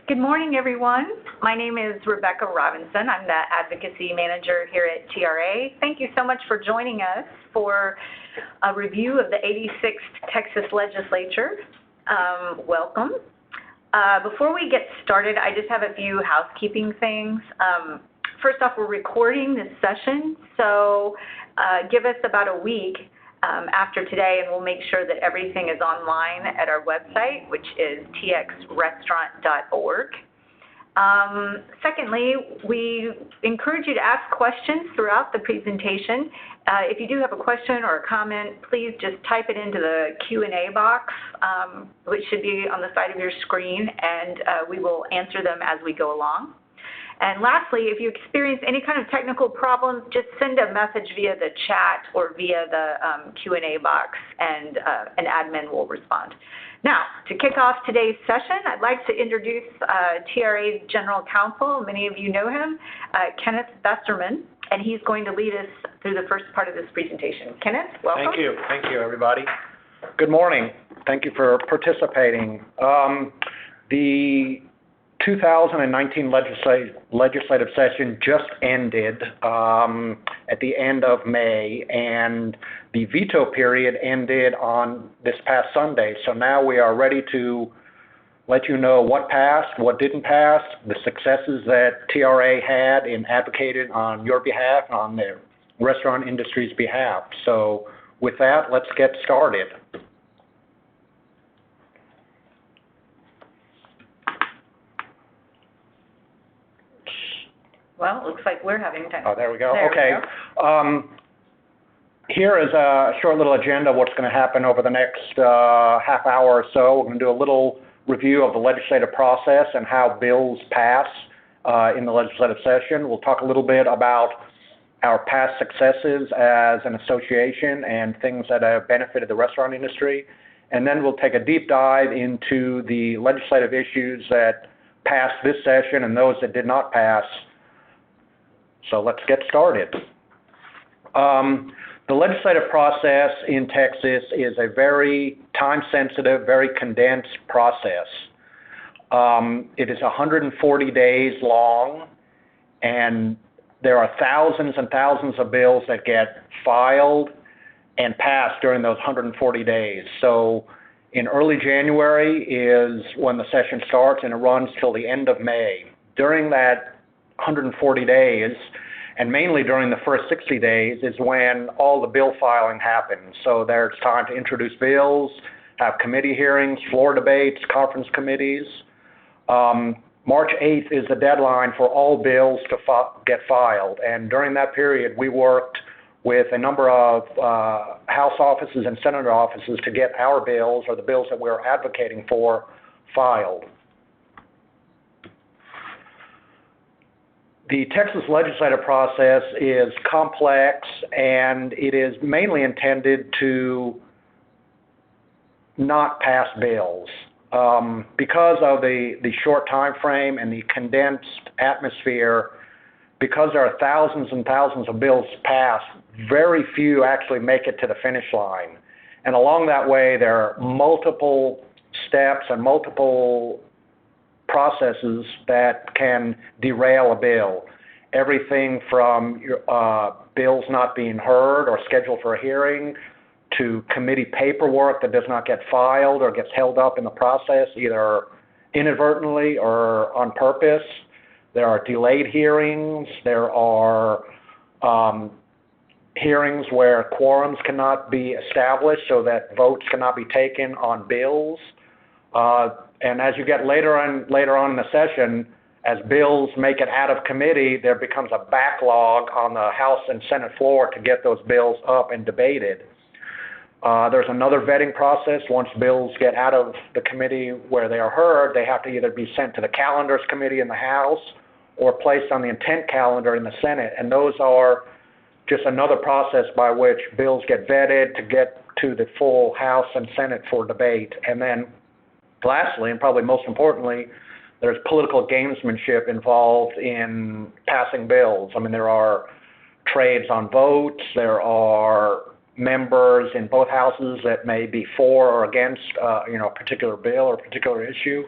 Good morning, everyone. My name is Rebecca Robinson. I'm the Advocacy Manager here at TRA. Thank you so much for joining us for a review of the 86th Texas Legislature. Welcome. Before we get started, I just have a few housekeeping things. First off, we're recording this session, so give us about a week after today, and we'll make sure that everything is online at our website, which is txrestaurant.org. Secondly, we encourage you to ask questions throughout the presentation. If you do have a question or a comment, please just type it into the Q&A box, which should be on the side of your screen, and we will answer them as we go along. And lastly, if you experience any kind of technical problems, just send a message via the chat or via the Q&A box, and an admin will respond. Now, to kick off today's session, I'd like to introduce TRA's General Counsel. Many of you know him, Kenneth Besserman, and he's going to lead us through the first part of this presentation. Kenneth, welcome. Thank you. Thank you, everybody. Good morning. Thank you for participating. The 2019 legislative session just ended at the end of May, and the veto period ended on this past Sunday. So now we are ready to let you know what passed, what didn't pass, the successes that TRA had in advocating on your behalf, on the restaurant industry's behalf. So with that, let's get started. Well, it looks like we're having time. Oh, there we go. There okay. We go. Here is a short little agenda of what's going to happen over the next half hour or so. We're going to do a little review of the legislative process and how bills pass in the legislative session. We'll talk a little bit about our past successes as an association and things that have benefited the restaurant industry. And then we'll take a deep dive into the legislative issues that passed this session and those that did not pass. So let's get started. The legislative process in Texas is a very time-sensitive, very condensed process. It is 140 days long, and there are thousands and thousands of bills that get filed and passed during those 140 days. So in early January is when the session starts, and it runs till the end of May. During that 140 days, and mainly during the first 60 days, is when all the bill filing happens. So there's time to introduce bills, have committee hearings, floor debates, conference committees. March 8th is the deadline for all bills to get filed. And during that period, we worked with a number of House offices and Senate offices to get our bills, or the bills that we're advocating for, filed. The Texas legislative process is complex, and it is mainly intended to not pass bills. Because of the short time frame and the condensed atmosphere, because there are thousands and thousands of bills passed, very few actually make it to the finish line. And along that way, there are multiple steps and multiple processes that can derail a bill. Everything from bills not being heard or scheduled for a hearing, to committee paperwork that does not get filed or gets held up in the process, either inadvertently or on purpose. There are delayed hearings. There are hearings where quorums cannot be established so that votes cannot be taken on bills. And as you get later on in the session, as bills make it out of committee, there becomes a backlog on the House and Senate floor to get those bills up and debated. There's another vetting process. Once bills get out of the committee where they are heard, they have to either be sent to the calendars committee in the House or placed on the intent calendar in the Senate. And those are just another process by which bills get vetted to get to the full House and Senate for debate. And then lastly, and probably most importantly, there's political gamesmanship involved in passing bills. I mean, there are trades on votes. There are members in both houses that may be for or against a particular bill or particular issue.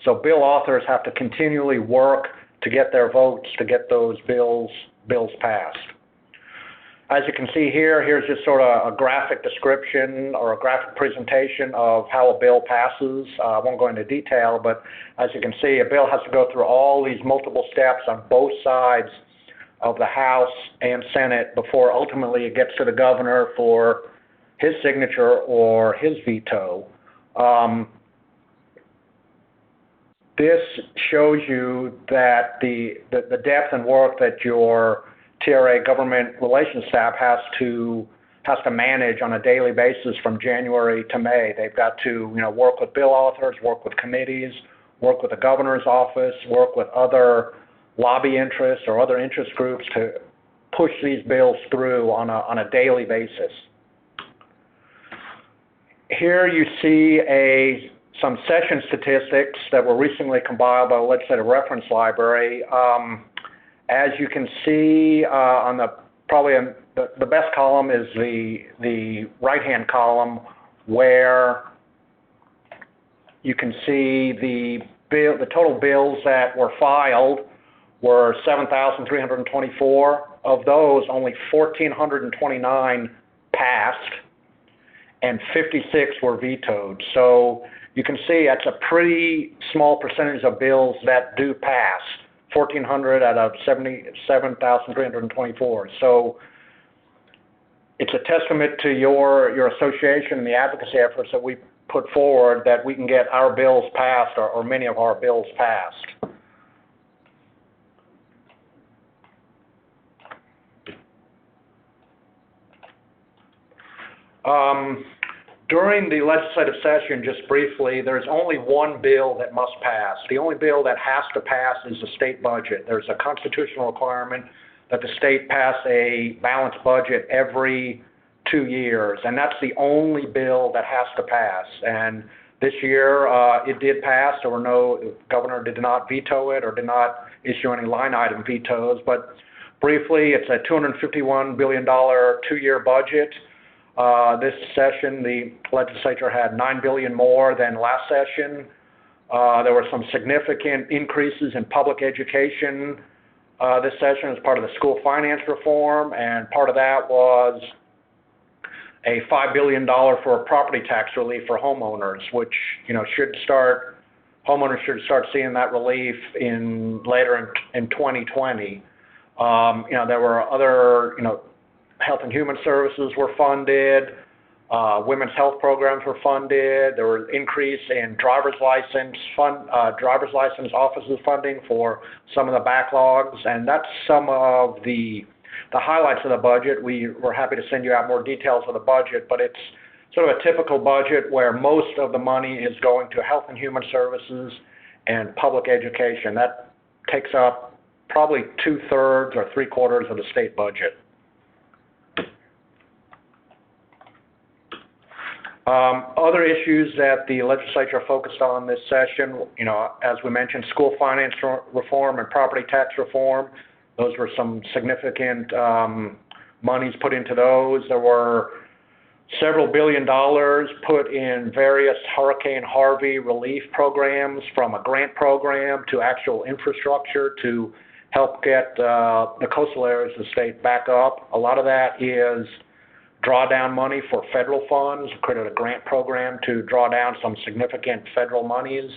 So bill authors have to continually work to get their votes to get those bills passed. As you can see here, here's just sort of a graphic description or a graphic presentation of how a bill passes. I won't go into detail, but as you can see, a bill has to go through all these multiple steps on both sides of the House and Senate before ultimately it gets to the governor for his signature or his veto. This shows you that the depth and work that your TRA government relations staff has to manage on a daily basis from January to May. They've got to, work with bill authors, work with committees, work with the governor's office, work with other lobby interests or other interest groups to push these bills through on a daily basis. Here you see some session statistics that were recently compiled by the Legislative Reference Library. As you can see on the best column is the right-hand column, where you can see the total bills that were filed were 7,324. Of those, only 1,429 passed, and 56 were vetoed. So you can see that's a pretty small percentage of bills that do pass. 1,400 out of 7,324. So it's a testament to your association and the advocacy efforts that we put forward that we can get our bills passed or many of our bills passed. During the legislative session, just briefly, there's only one bill that must pass. The only bill that has to pass is the state budget. There's a constitutional requirement that the state pass a balanced budget every 2 years, and that's the only bill that has to pass. And this year, it did pass. The governor did not veto it or did not issue any line item vetoes. But briefly, it's a $251 billion 2-year budget. This session, the legislature had $9 billion more than last session. There were some significant increases in public education this session as part of the school finance reform, and part of that was a $5 billion for property tax relief for homeowners, which homeowners should start seeing that relief later in 2020. There were other Health and Human Services were funded, women's health programs were funded. There was increase in driver's license offices funding for some of the backlogs, and that's some of the highlights of the budget. We're happy to send you out more details of the budget, but it's sort of a typical budget where most of the money is going to Health and Human Services and public education. That takes up probably 2/3 or 3/4 of the state budget. Other issues that the legislature focused on this session, as we mentioned, school finance reform and property tax reform. Those were some significant monies put into those. There were several $1 billion put in various Hurricane Harvey relief programs, from a grant program to actual infrastructure to help get the coastal areas of the state back up. A lot of that is drawdown money for federal funds. We created a grant program to draw down some significant federal monies.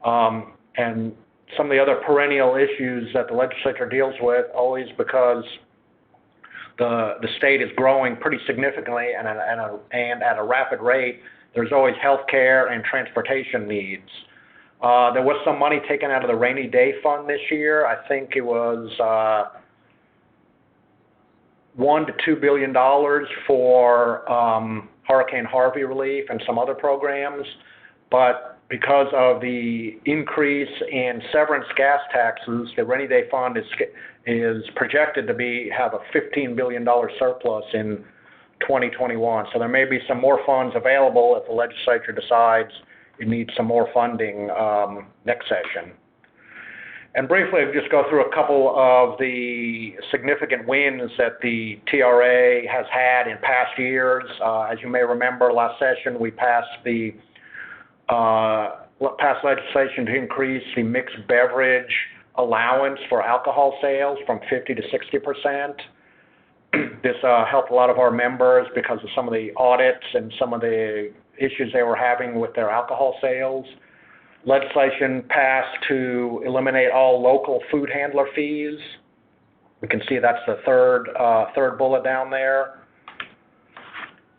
And some of the other perennial issues that the legislature deals with, always because the state is growing pretty significantly and at a rapid rate, there's always health care and transportation needs. There was some money taken out of the rainy day fund this year. I think it was $1 to $2 billion for Hurricane Harvey relief and some other programs, but because of the increase in severance gas taxes, the rainy day fund is projected to have a $15 billion surplus in 2021. So there may be some more funds available if the legislature decides it needs some more funding next session. And briefly, I'll just go through a couple of the significant wins that the TRA has had in past years. As you may remember, last session we passed the passed legislation to increase the mixed beverage allowance for alcohol sales from 50 to 60%. This helped a lot of our members because of some of the audits and some of the issues they were having with their alcohol sales. Legislation passed to eliminate all local food handler fees. We can see that's the third bullet down there.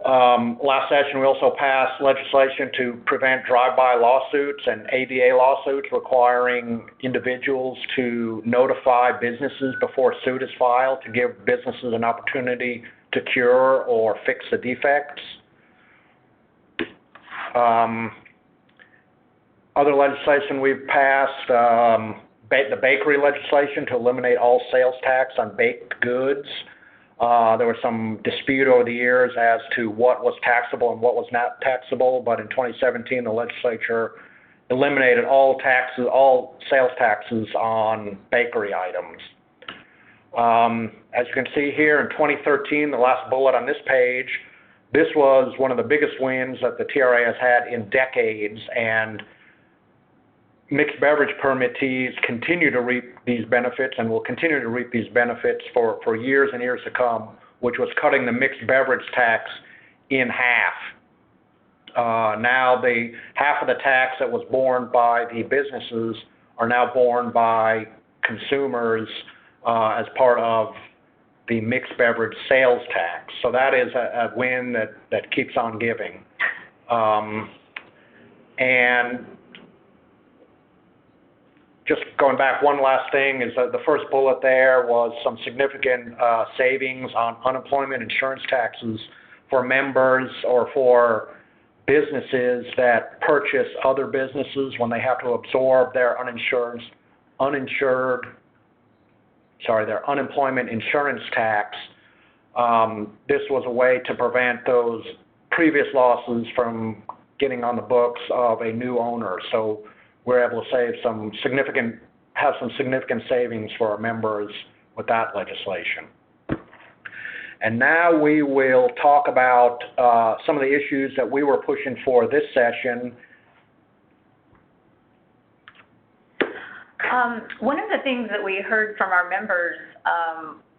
Last session, we also passed legislation to prevent drive-by lawsuits and ADA lawsuits requiring individuals to notify businesses before a suit is filed to give businesses an opportunity to cure or fix the defects. Other legislation we've passed, the bakery legislation to eliminate all sales tax on baked goods. There was some dispute over the years as to what was taxable and what was not taxable, but in 2017, the legislature eliminated all sales taxes on bakery items. As you can see here, in 2013, the last bullet on this page, this was one of the biggest wins that the TRA has had in decades, and mixed beverage permittees continue to reap these benefits and will continue to reap these benefits for years and years to come, which was cutting the mixed beverage tax in half. Now half of the tax that was borne by the businesses are now borne by consumers as part of the mixed beverage sales tax. So that is a win that keeps on giving. And just going back, one last thing is that the first bullet there was some significant savings on unemployment insurance taxes for members or for businesses that purchase other businesses when they have to absorb their their unemployment insurance tax. This was a way to prevent those previous losses from getting on the books of a new owner. So we're able to have some significant savings for our members with that legislation. And now we will talk about some of the issues that we were pushing for this session. One of the things that we heard from our members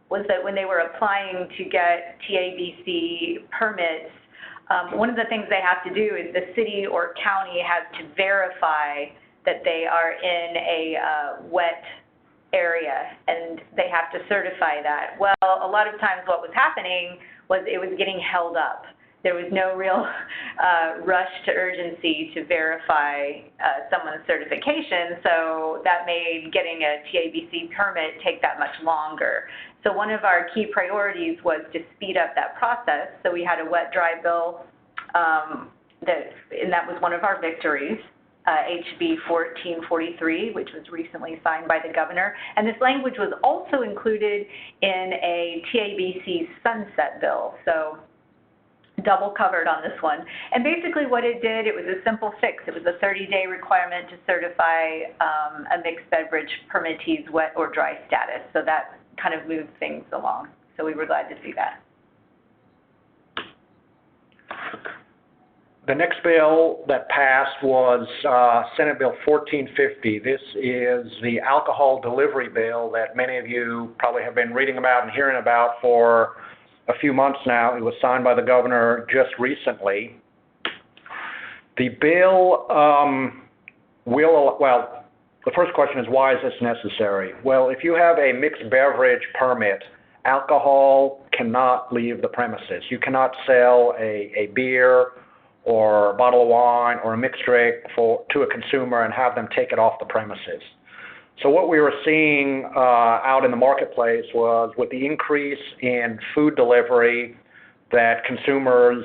was that when they were applying to get TABC permits, one of the things they have to do is the city or county has to verify that they are in a wet area, and they have to certify that. Well, a lot of times what was happening was it was getting held up. There was no real rush to urgency to verify someone's certification, so that made getting a TABC permit take that much longer. So one of our key priorities was to speed up that process. So we had a WetDry bill, and that was one of our victories. HB 1443, which was recently signed by the governor. And this language was also included in a TABC sunset bill, so double covered on this one. And basically what it did, it was a simple fix. It was a 30-day requirement to certify a mixed beverage permittee's wet or dry status. So that kind of moved things along. So we were glad to see that. The next bill that passed was Senate Bill 1450. This is the alcohol delivery bill that many of you probably have been reading about and hearing about for a few months now. It was signed by the governor just recently. The bill the first question is, why is this necessary? Well, if you have a mixed beverage permit, alcohol cannot leave the premises. You cannot sell a beer or a bottle of wine or a mixed drink to a consumer and have them take it off the premises. So what we were seeing out in the marketplace was, with the increase in food delivery that consumers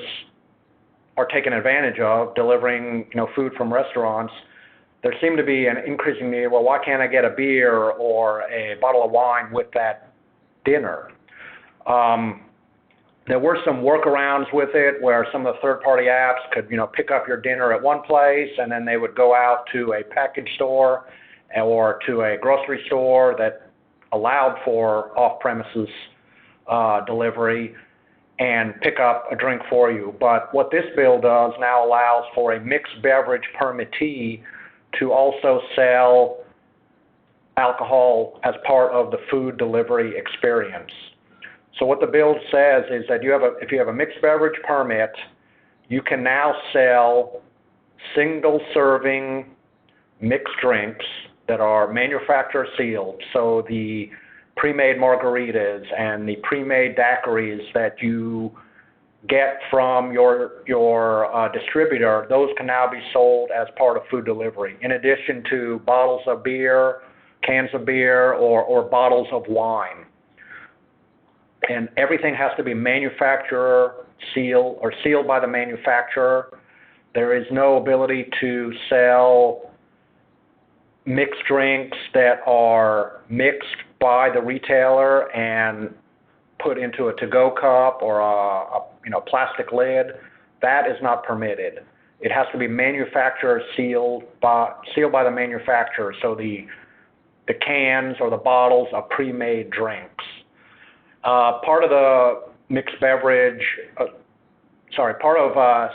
are taking advantage of, delivering food from restaurants, there seemed to be an increasing need. Well, why can't I get a beer or a bottle of wine with that dinner? There were some workarounds with it where some of the third-party apps could, pick up your dinner at one place, and then they would go out to a package store or to a grocery store that allowed for off-premises delivery and pick up a drink for you. But what this bill does now allows for a mixed beverage permittee to also sell alcohol as part of the food delivery experience. So what the bill says is that if you have a mixed beverage permit, you can now sell single-serving mixed drinks that are manufacturer sealed. So the pre-made margaritas and the pre-made daiquiris that you get from your distributor, those can now be sold as part of food delivery, in addition to bottles of beer, cans of beer, or bottles of wine. And everything has to be manufacturer sealed or sealed by the manufacturer. There is no ability to sell mixed drinks that are mixed by the retailer and put into a to-go cup or a plastic lid. That is not permitted. It has to be manufacturer sealed by the manufacturer. So the cans or the bottles of pre-made drinks. Part of the mixed beverage, part of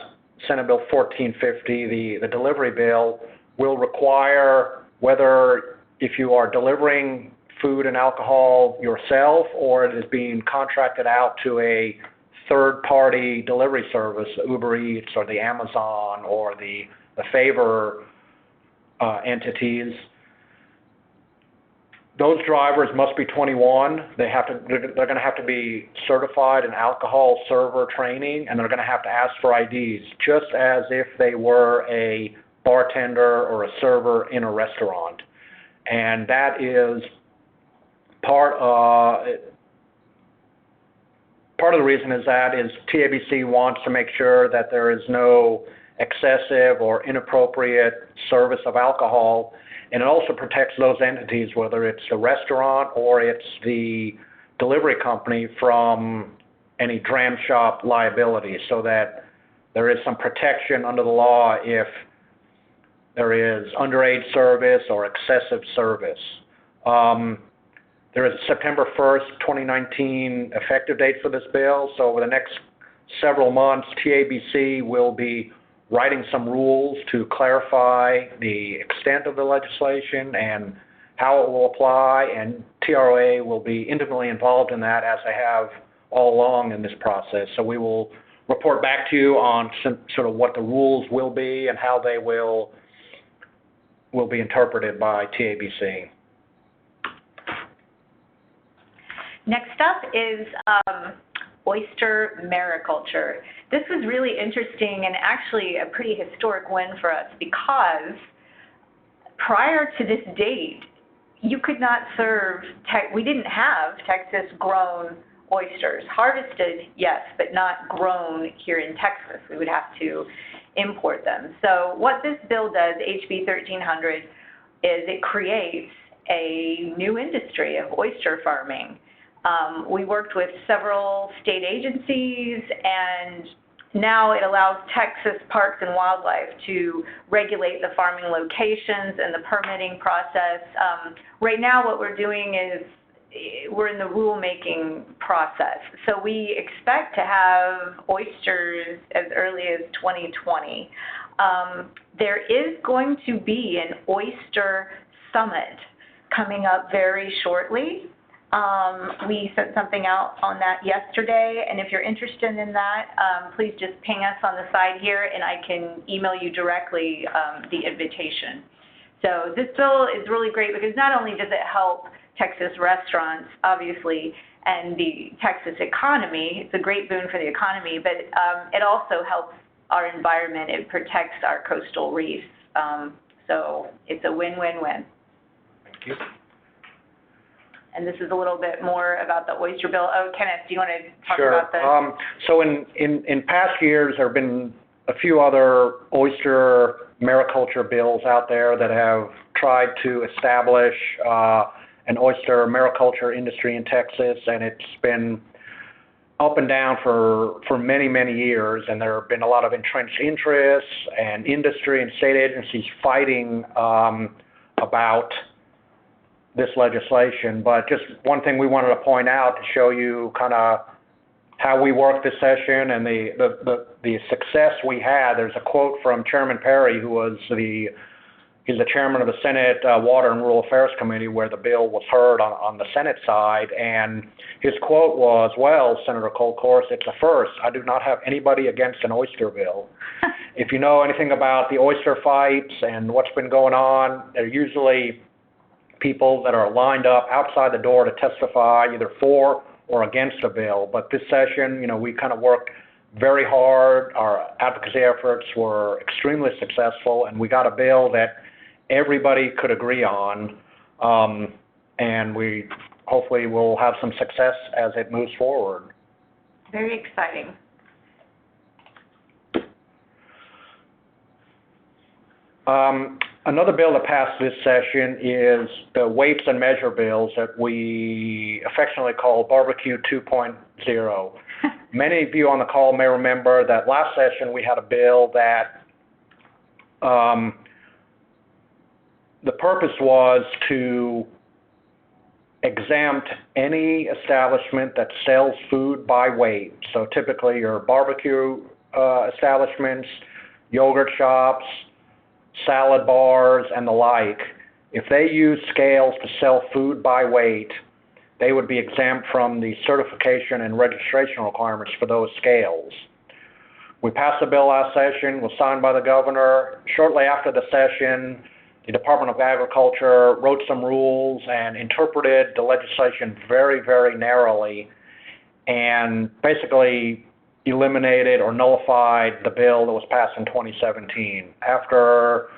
Senate Bill 1450, the delivery bill, will require whether if you are delivering food and alcohol yourself or it is being contracted out to a third-party delivery service, Uber Eats or the Amazon or the Favor entities, those drivers must be 21. They're going to have to be certified in alcohol server training, and they're going to have to ask for IDs, just as if they were a bartender or a server in a restaurant. And that is part of the reason is TABC wants to make sure that there is no excessive or inappropriate service of alcohol. And it also protects those entities, whether it's the restaurant or it's the delivery company, from any dram shop liability, so that there is some protection under the law if there is underage service or excessive service. There is a September 1st, 2019 effective date for this bill. So over the next several months, TABC will be writing some rules to clarify the extent of the legislation and how it will apply, and TROA will be intimately involved in that, as they have all along in this process. So we will report back to you on sort of what the rules will be and how they will be interpreted by TABC. Next up is oyster mariculture. This was really interesting and actually a pretty historic win for us, because prior to this date, you could not serve, we didn't have Texas-grown oysters. Harvested, yes, but not grown here in Texas. We would have to import them. So what this bill does, HB 1300, is it creates a new industry of oyster farming. We worked with several state agencies, and now it allows Texas Parks and Wildlife to regulate the farming locations and the permitting process. Right now what we're doing is we're in the rulemaking process. So we expect to have oysters as early as 2020. There is going to be an oyster summit coming up very shortly. We sent something out on that yesterday, and if you're interested in that, please just ping us on the side here, and I can email you directly the invitation. So this bill is really great because not only does it help Texas restaurants, obviously, and the Texas economy, it's a great boon for the economy, but it also helps our environment. It protects our coastal reefs. So it's a win-win-win. Thank you. And this is a little bit more about the oyster bill. Oh, Kenneth, do you want to talk Sure. about this? So in past years, there have been a few other oyster mariculture bills out there that have tried to establish an oyster mariculture industry in Texas, and it's been up and down for many, many years, and there have been a lot of entrenched interests and industry and state agencies fighting about this legislation. But just one thing we wanted to point out to show you kind of how we worked this session and the success we had. There's a quote from Chairman Perry, who was the he's the chairman of the Senate Water and Rural Affairs Committee, where the bill was heard on the Senate side. And his quote was, "Well, Senator Colcourse, it's a first. I do not have anybody against an oyster bill." If you know anything about the oyster fights and what's been going on, they're usually people that are lined up outside the door to testify either for or against a bill. But this session, we kind of worked very hard. Our advocacy efforts were extremely successful, and we got a bill that everybody could agree on, and we hopefully will have some success as it moves forward. Very exciting. Another bill that passed this session is the weights and measure bills that we affectionately call Barbecue 2.0. Many of you on the call may remember that last session we had a bill that the purpose was to exempt any establishment that sells food by weight. So typically your barbecue establishments, yogurt shops, salad bars, and the like. If they use scales to sell food by weight, they would be exempt from the certification and registration requirements for those scales. We passed the bill last session, was signed by the governor. Shortly after the session, the Department of Agriculture wrote some rules and interpreted the legislation very, very narrowly, and basically eliminated or nullified the bill that was passed in 2017. After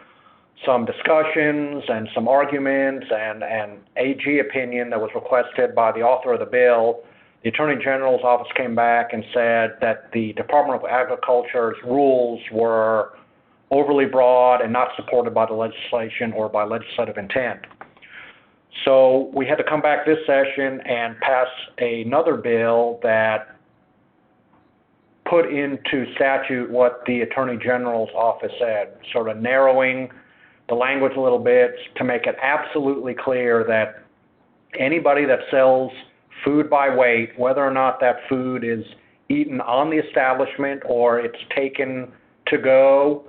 some discussions and some arguments and an AG opinion that was requested by the author of the bill, the Attorney General's office came back and said that the Department of Agriculture's rules were overly broad and not supported by the legislation or by legislative intent. So we had to come back this session and pass another bill that put into statute what the Attorney General's office said, sort of narrowing the language a little bit to make it absolutely clear that anybody that sells food by weight, whether or not that food is eaten on the establishment or it's taken to go,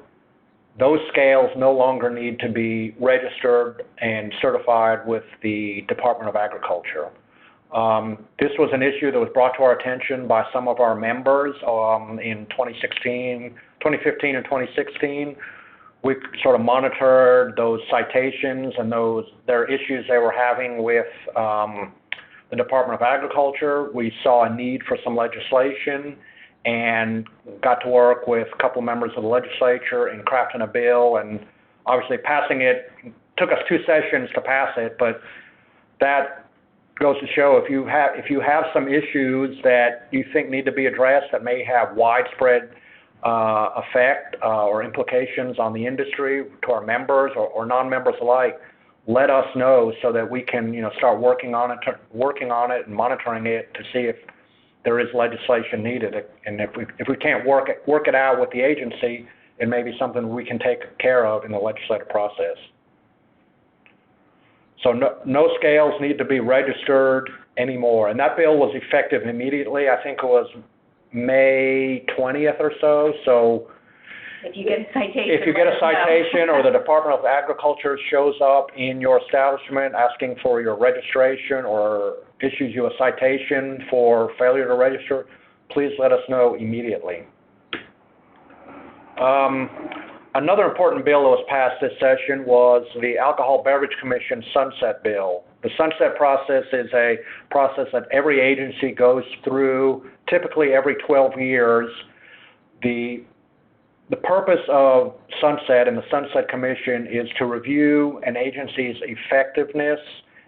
those scales no longer need to be registered and certified with the Department of Agriculture. This was an issue that was brought to our attention by some of our members in 2015 and 2016. We sort of monitored those citations and their issues they were having with the Department of Agriculture. We saw a need for some legislation and got to work with a couple members of the legislature in crafting a bill, and obviously passing it took us 2 sessions to pass it, but that goes to show if you have some issues that you think need to be addressed that may have widespread effect or implications on the industry, to our members or non-members alike, let us know so that we can start working on it and monitoring it to see if there is legislation needed. And if we can't work it out with the agency, it may be something we can take care of in the legislative process. So no scales need to be registered anymore. And that bill was effective immediately. I think it was May 20th or so. So if you get a citation, or the Department of Agriculture shows up in your establishment asking for your registration or issues you a citation for failure to register, please let us know immediately. Another important bill that was passed this session was the Alcohol Beverage Commission Sunset Bill. The sunset process is a process that every agency goes through, typically every 12 years. The purpose of sunset and the Sunset Commission is to review an agency's effectiveness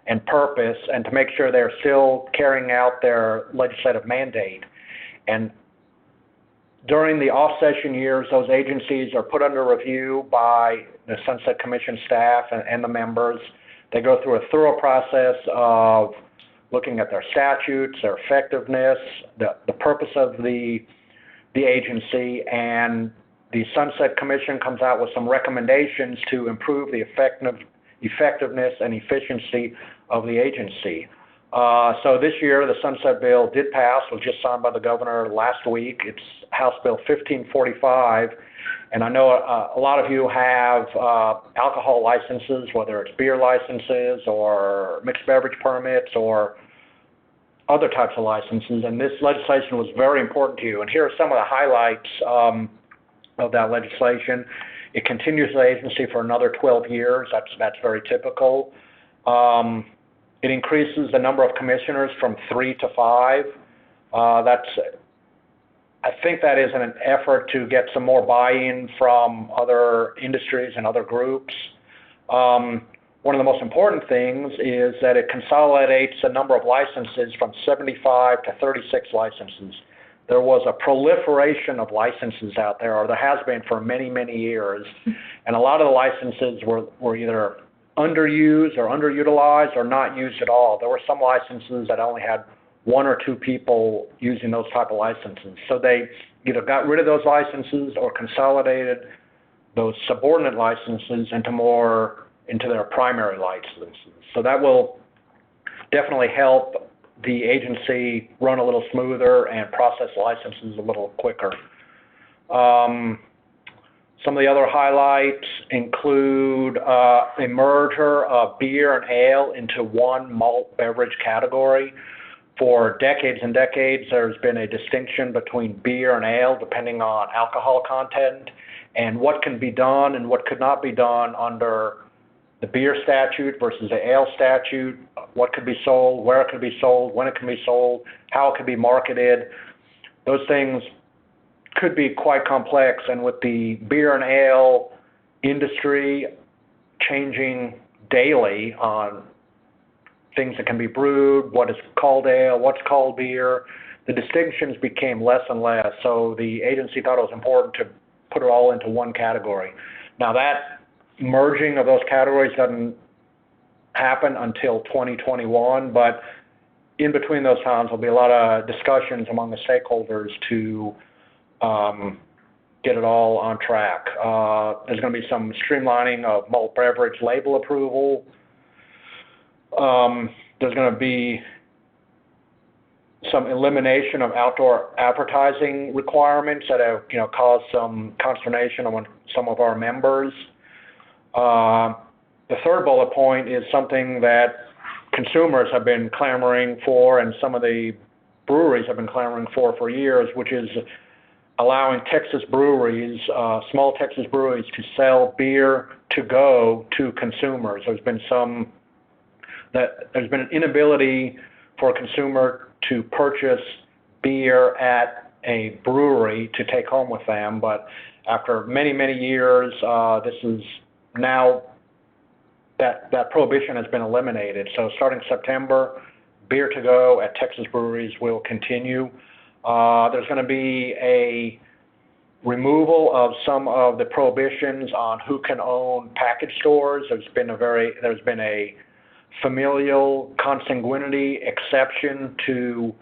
and purpose and to make sure they're still carrying out their legislative mandate. And during the off-session years, those agencies are put under review by the Sunset Commission staff and the members. They go through a thorough process of looking at their statutes, their effectiveness, the purpose of the agency, and the Sunset Commission comes out with some recommendations to improve the effectiveness and efficiency of the agency. So this year, the Sunset Bill did pass, was just signed by the governor last week. It's House Bill 1545, And I know a lot of you have alcohol licenses, whether it's beer licenses or mixed beverage permits or other types of licenses, and this legislation was very important to you. And here are some of the highlights of that legislation. It continues the agency for another 12 years. That's very typical. It increases the number of commissioners from 3 to 5. I think that is an effort to get some more buy-in from other industries and other groups. One of the most important things is that it consolidates the number of licenses from 75 to 36 licenses. There was a proliferation of licenses out there, or there has been for many, many years, and a lot of the licenses were either underused or underutilized or not used at all. There were some licenses that only had 1 or 2 people using those type of licenses. So they either got rid of those licenses or consolidated those subordinate licenses into their primary licenses. So that will definitely help the agency run a little smoother and process licenses a little quicker. Some of the other highlights include a merger of beer and ale into one malt beverage category. For decades and decades, there's been a distinction between beer and ale depending on alcohol content and what can be done and what could not be done under the beer statute versus the ale statute, what could be sold, where it could be sold, when it can be sold, how it could be marketed. Those things could be quite complex, and with the beer and ale industry changing daily on things that can be brewed, what is called ale, what's called beer, the distinctions became less and less, so the agency thought it was important to put it all into one category. Now that merging of those categories doesn't happen until 2021, but in between those times there'll be a lot of discussions among the stakeholders to get it all on track. There's going to be some streamlining of malt beverage label approval. There's going to be some elimination of outdoor advertising requirements that have, caused some consternation among some of our members. The third bullet point is something that consumers have been clamoring for, and some of the breweries have been clamoring for years, which is allowing Texas breweries, small Texas breweries, to sell beer to go to consumers. There's been an inability for a consumer to purchase beer at a brewery to take home with them, but after many, many years, this is now that prohibition has been eliminated. So starting September, beer to go at Texas breweries will continue. There's going to be a removal of some of the prohibitions on who can own package stores. There's been a familial consanguinity exception to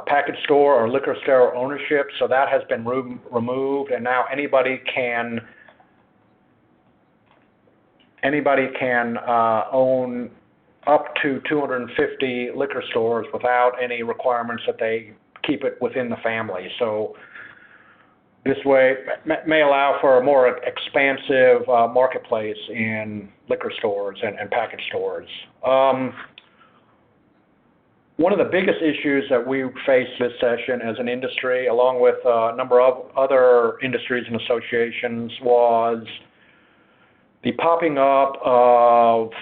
package store or liquor store ownership, so that has been removed, and now anybody can own up to 250 liquor stores without any requirements that they keep it within the family. So this way may allow for a more expansive marketplace in liquor stores and package stores. One of the biggest issues that we faced this session as an industry, along with a number of other industries and associations, was the popping up of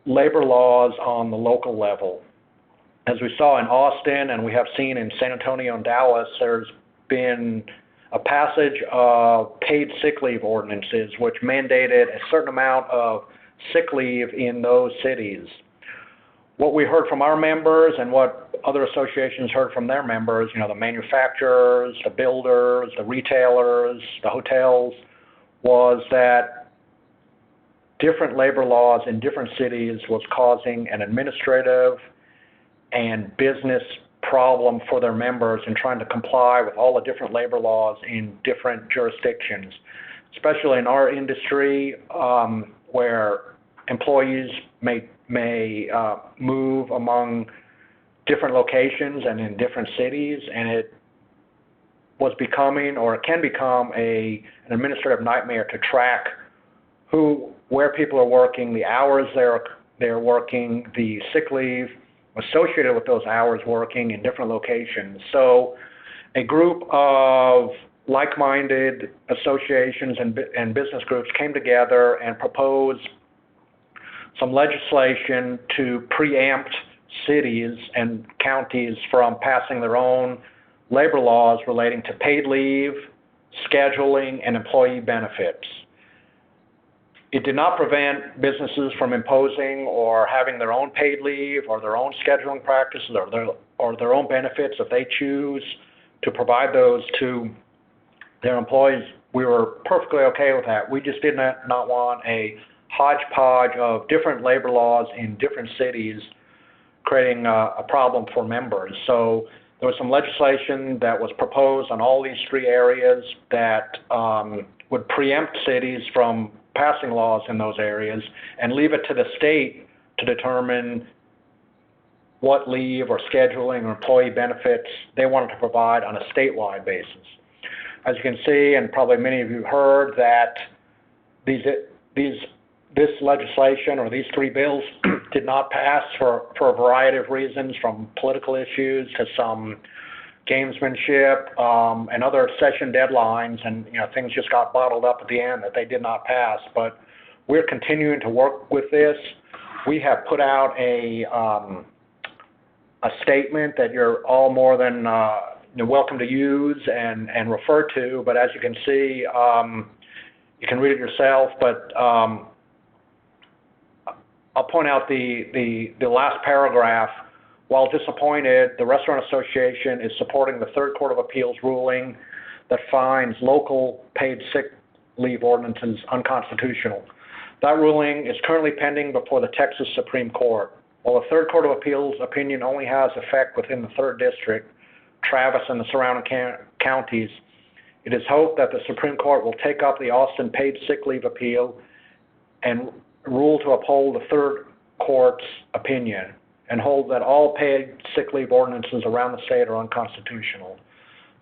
labor laws on the local level. As we saw in Austin, and we have seen in San Antonio and Dallas, there's been a passage of paid sick leave ordinances which mandated a certain amount of sick leave in those cities. What we heard from our members and what other associations heard from their members, the manufacturers, the builders, the retailers, the hotels, was that different labor laws in different cities was causing an administrative and business problem for their members in trying to comply with all the different labor laws in different jurisdictions, especially in our industry where employees may move among different locations and in different cities, and was becoming, or it can become, an administrative nightmare to track where people are working, the hours they're working, the sick leave associated with those hours working in different locations. So a group of like-minded associations and business groups came together and proposed some legislation to preempt cities and counties from passing their own labor laws relating to paid leave, scheduling, and employee benefits. It did not prevent businesses from imposing or having their own paid leave or their own scheduling practices or their own benefits if they choose to provide those to their employees. We were perfectly okay with that. We just did not want a hodgepodge of different labor laws in different cities creating a problem for members. So there was some legislation that was proposed on all these three areas that would preempt cities from passing laws in those areas and leave it to the state to determine what leave or scheduling or employee benefits they wanted to provide on a statewide basis. As you can see, and probably many of you heard, that this legislation or these three bills did not pass for a variety of reasons, from political issues to some gamesmanship and other session deadlines, and things just got bottled up at the end that they did not pass. But we're continuing to work with this. We have put out a statement that you're all more than welcome to use and refer to. But as you can see, you can read it yourself. But I'll point out the last paragraph. While disappointed, the Restaurant Association is supporting the Third Court of Appeals ruling that finds local paid sick leave ordinances unconstitutional. That ruling is currently pending before the Texas Supreme Court. While the Third Court of Appeals opinion only has effect within the 3rd District, Travis and the surrounding counties, it is hoped that the Supreme Court will take up the Austin paid sick leave appeal and rule to uphold the Third Court's opinion and hold that all paid sick leave ordinances around the state are unconstitutional.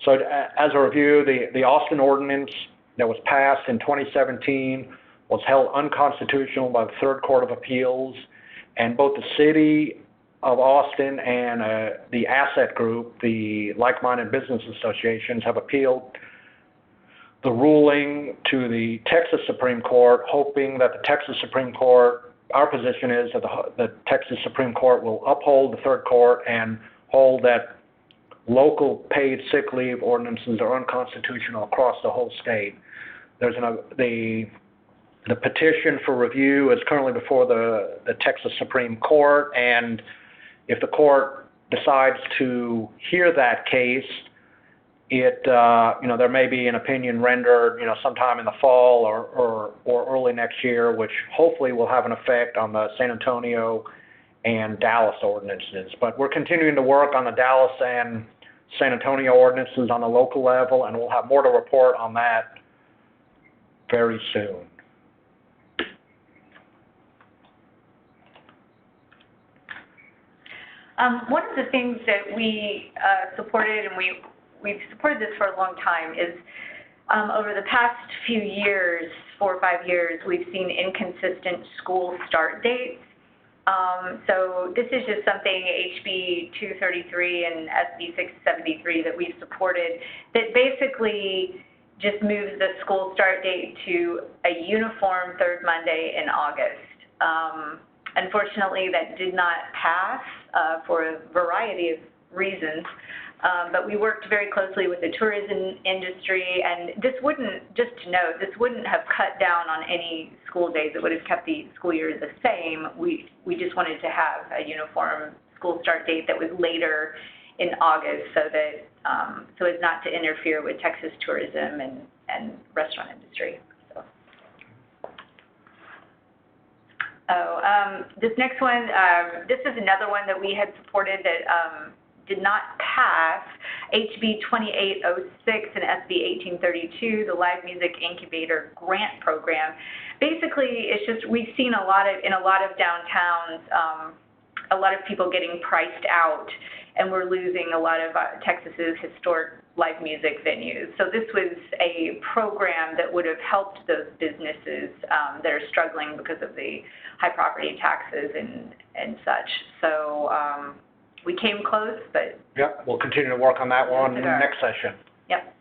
So as a review, the Austin ordinance that was passed in 2017 was held unconstitutional by the Third Court of Appeals, and both the City of Austin and the Asset Group, the like-minded business associations, have appealed the ruling to the Texas Supreme Court, hoping that the Texas Supreme Court, our position is that the Texas Supreme Court will uphold the Third Court and hold that local paid sick leave ordinances are unconstitutional across the whole state. There's the petition for review is currently before the Texas Supreme Court, and if the court decides to hear that case, there may be an opinion rendered, sometime in the fall or early next year, which hopefully will have an effect on the San Antonio and Dallas ordinances. But we're continuing to work on the Dallas and San Antonio ordinances on the local level, and we'll have more to report on that very soon. One of the things that we supported, and we've supported this for a long time, is over the past few years, 4 or 5 years, we've seen inconsistent school start dates. So this is just something, HB 233 and SB 673, that we've supported, that basically just moves the school start date to a uniform third Monday in August. Unfortunately, that did not pass for a variety of reasons. But we worked very closely with the tourism industry, and this wouldn't, just to note, this wouldn't have cut down on any school days. It would have kept the school year the same. We just wanted to have a uniform school start date that was later in August, so that so as not to interfere with Texas tourism and restaurant industry. This next one, this is another one that we had supported that did not pass, HB 2806 and SB 1832, the Live Music Incubator Grant Program. Basically, it's just, we've seen in a lot of downtowns, a lot of people getting priced out, and we're losing a lot of Texas's historic live music venues. So this was a program that would have helped those businesses that are struggling because of the high property taxes and such. So we came close, but... Yep, we'll continue to work on that one in the next session. Yep.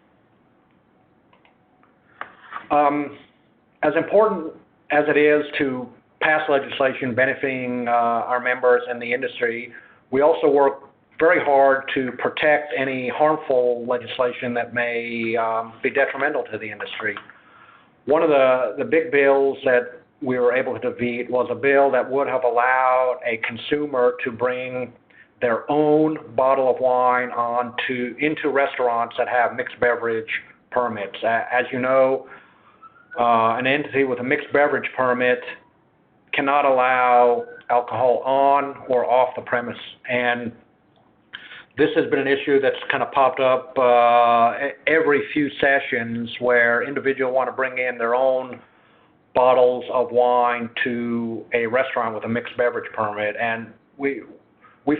As important as it is to pass legislation benefiting our members and the industry, we also work very hard to protect any harmful legislation that may be detrimental to the industry. One of the big bills that we were able to defeat was a bill that would have allowed a consumer to bring their own bottle of wine into restaurants that have mixed beverage permits. As you know, an entity with a mixed beverage permit cannot allow alcohol on or off the premise. And this has been an issue that's kind of popped up every few sessions where individuals want to bring in their own bottles of wine to a restaurant with a mixed beverage permit. And we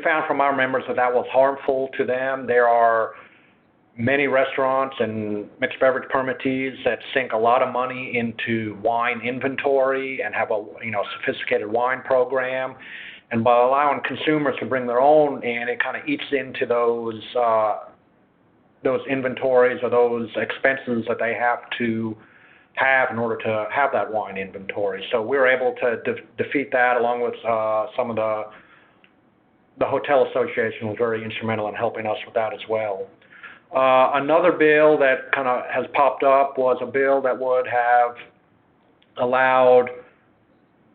found from our members that was harmful to them. There are many restaurants and mixed beverage permittees that sink a lot of money into wine inventory and have a sophisticated wine program. And by allowing consumers to bring their own in, it kind of eats into those inventories or those expenses that they have to have in order to have that wine inventory. So we were able to defeat that, along with some of the hotel association was very instrumental in helping us with that as well. Another bill that kind of has popped up was a bill that would have allowed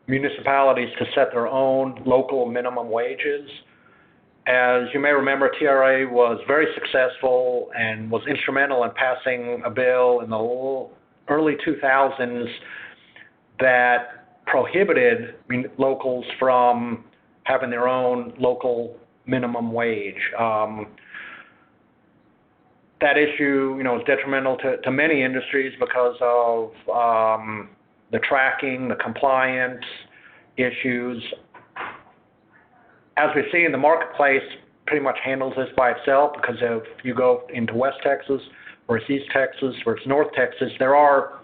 municipalities to set their own local minimum wages. As you may remember, TRA was very successful and was instrumental in passing a bill in the early 2000s that prohibited locals from having their own local minimum wage. That issue, is detrimental to many industries because of the tracking, the compliance issues. As we see in the marketplace, pretty much handles this by itself, because if you go into West Texas versus East Texas versus North Texas, there are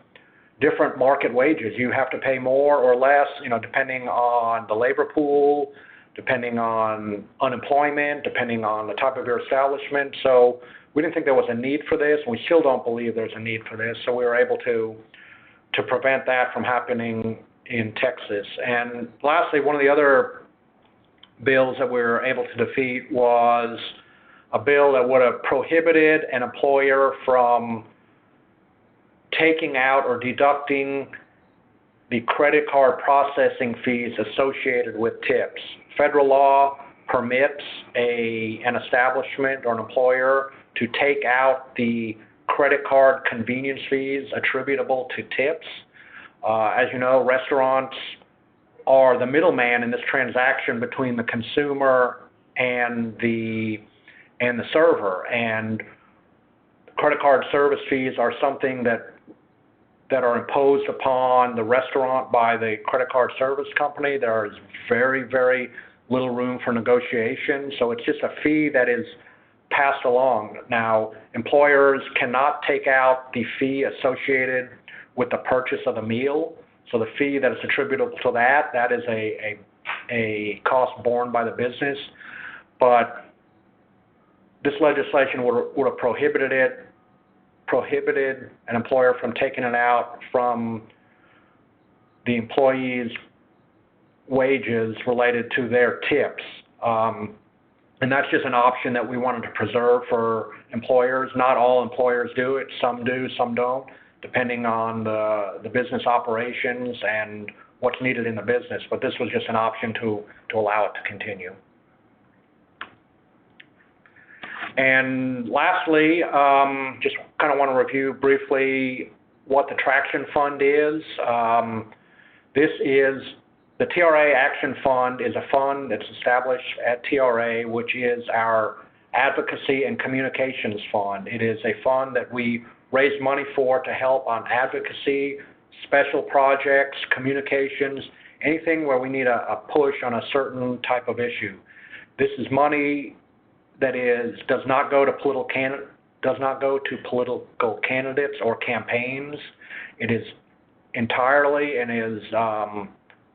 different market wages. You have to pay more or less, depending on the labor pool, depending on unemployment, depending on the type of your establishment. So we didn't think there was a need for this, and we still don't believe there's a need for this. So we were able to prevent that from happening in Texas. And lastly, one of the other bills that we were able to defeat was a bill that would have prohibited an employer from taking out or deducting the credit card processing fees associated with tips. Federal law permits an establishment or an employer to take out the credit card convenience fees attributable to tips. As you know, restaurants are the middleman in this transaction between the consumer and the server. And credit card service fees are something that are imposed upon the restaurant by the credit card service company. There is very, very little room for negotiation. So it's just a fee that is passed along. Now, employers cannot take out the fee associated with the purchase of the meal. So the fee that is attributable to that is a cost borne by the business. But this legislation would have prohibited an employer from taking it out from the employee's wages related to their tips. And that's just an option that we wanted to preserve for employers. Not all employers do it. Some do, some don't, depending on the business operations and what's needed in the business. But this was just an option to allow it to continue. And lastly, just kind of want to review briefly what the Traction Fund is. The TRA Action Fund is a fund that's established at TRA, which is our advocacy and communications fund. It is a fund that we raise money for to help on advocacy, special projects, communications, anything where we need a push on a certain type of issue. This is money that does not go to political candidates or campaigns. It is entirely and is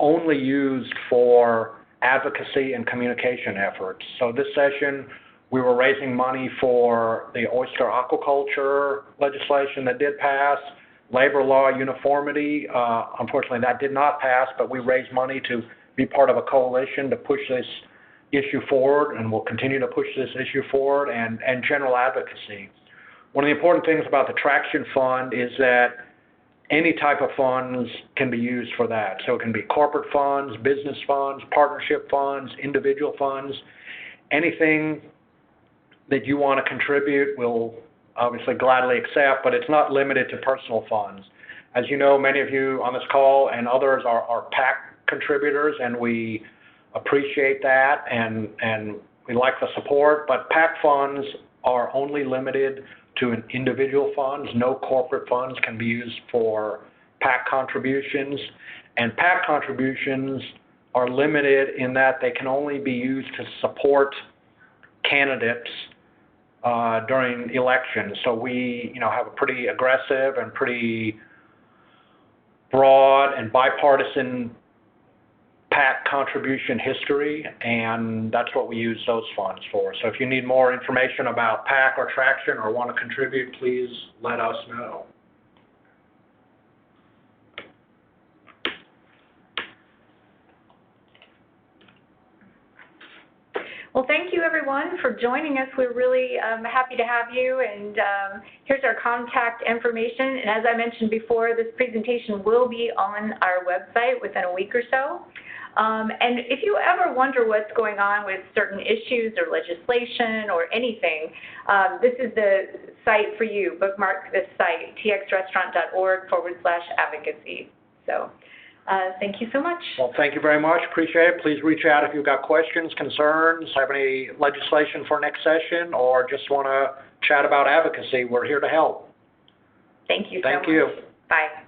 only used for advocacy and communication efforts. So this session, we were raising money for the oyster aquaculture legislation that did pass, labor law uniformity. Unfortunately, that did not pass, but we raised money to be part of a coalition to push this issue forward, and we'll continue to push this issue forward, and general advocacy. One of the important things about the Traction Fund is that any type of funds can be used for that. So it can be corporate funds, business funds, partnership funds, individual funds. Anything that you want to contribute, we'll obviously gladly accept, but it's not limited to personal funds. As you know, many of you on this call and others are PAC contributors, and we appreciate that, and we like the support, but PAC funds are only limited to individual funds. No corporate funds can be used for PAC contributions, and PAC contributions are limited in that they can only be used to support candidates during elections. So we, have a pretty aggressive and pretty broad and bipartisan PAC contribution history, and that's what we use those funds for. So if you need more information about PAC or Traction or want to contribute, please let us know. Well, thank you everyone for joining us. We're really happy to have you, and here's our contact information. And as I mentioned before, this presentation will be on our website within a week or so. And if you ever wonder what's going on with certain issues or legislation or anything, this is the site for you. Bookmark this site, txrestaurant.org/advocacy. So thank you so much. Well, thank you very much. Appreciate it. Please reach out if you've got questions, concerns, have any legislation for next session, or just want to chat about advocacy. We're here to help. Thank you so much. Thank you. Bye.